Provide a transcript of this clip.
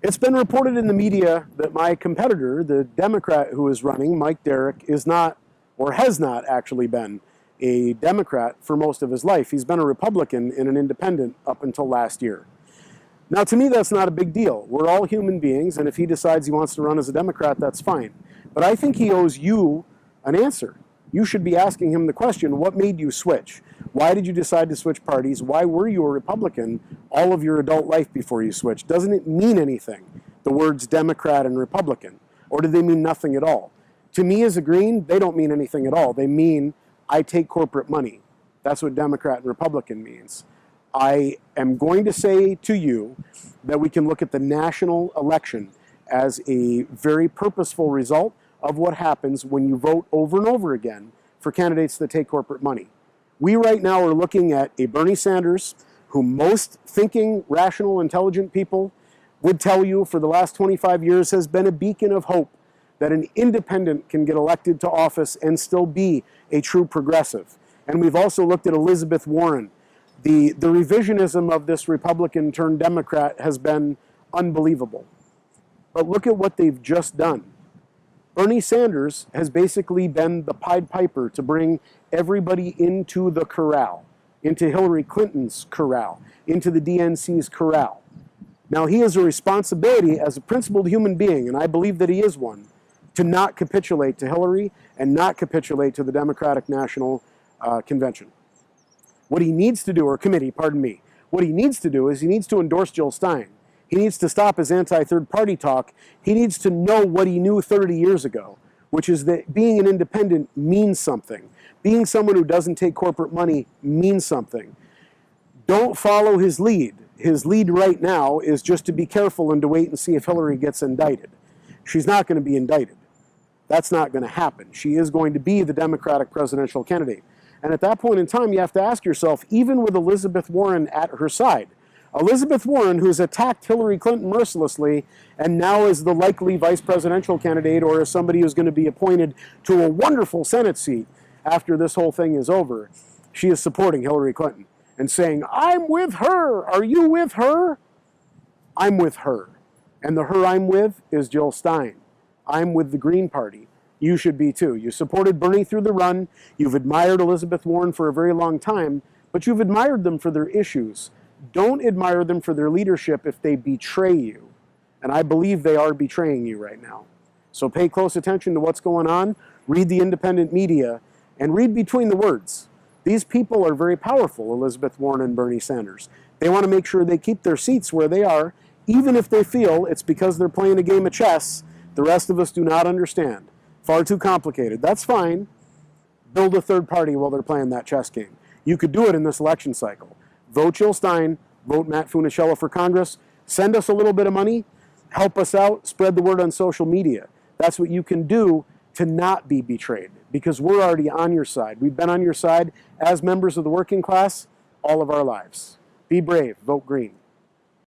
It's been reported in the media that my competitor, the Democrat who is running, Mike Derrick, is not, or has not actually been, a Democrat for most of his life. He's been a Republican and an independent up until last year. Now, to me, that's not a big deal. We're all human beings, and if he decides he wants to run as a Democrat, that's fine. But I think he owes you an answer. You should be asking him the question, what made you switch? Why did you decide to switch parties? Why were you a Republican all of your adult life before you switched? Doesn't it mean anything, the words Democrat and Republican? Or do they mean nothing at all? To me as a Green, they don't mean anything at all. They mean, I take corporate money. That's what Democrat and Republican means. I am going to say to you that we can look at the national election as a very purposeful result of what happens when you vote over and over again for candidates that take corporate money. We right now are looking at a Bernie Sanders who most thinking, rational, intelligent people would tell you for the last 25 years has been a beacon of hope that an independent can get elected to office and still be a true progressive. And we've also looked at Elizabeth Warren. The revisionism of this Republican turned Democrat has been unbelievable. But look at what they've just done. Bernie Sanders has basically been the Pied Piper to bring everybody into the corral, into Hillary Clinton's corral, into the DNC's corral. Now, he has a responsibility as a principled human being, and I believe that he is one, to not capitulate to Hillary and not capitulate to the Democratic National Convention. What he needs to do, or committee, pardon me, what he needs to do is he needs to endorse Jill Stein. He needs to stop his anti-third party talk. He needs to know what he knew 30 years ago, which is that being an independent means something. Being someone who doesn't take corporate money means something. Don't follow his lead. His lead right now is just to be careful and to wait and see if Hillary gets indicted. She's not going to be indicted. That's not going to happen. She is going to be the Democratic presidential candidate. And at that point in time, you have to ask yourself, even with Elizabeth Warren at her side, Elizabeth Warren, who's attacked Hillary Clinton mercilessly and now is the likely vice presidential candidate or is somebody who's going to be appointed to a wonderful Senate seat after this whole thing is over, she is supporting Hillary Clinton and saying, I'm with her. Are you with her? I'm with her. And the her I'm with is Jill Stein. I'm with the Green Party. You should be too. You supported Bernie through the run. You've admired Elizabeth Warren for a very long time, but you've admired them for their issues. Don't admire them for their leadership if they betray you. And I believe they are betraying you right now. So pay close attention to what's going on. Read the independent media and read between the words. These people are very powerful, Elizabeth Warren and Bernie Sanders. They want to make sure they keep their seats where they are, even if they feel it's because they're playing a game of chess the rest of us do not understand. Far too complicated. That's fine. Build a third party while they're playing that chess game. You could do it in this election cycle. Vote Jill Stein, vote Matt Funiciello for Congress, send us a little bit of money, help us out, spread the word on social media. That's what you can do to not be betrayed, because we're already on your side. We've been on your side as members of the working class all of our lives. Be brave, vote Green.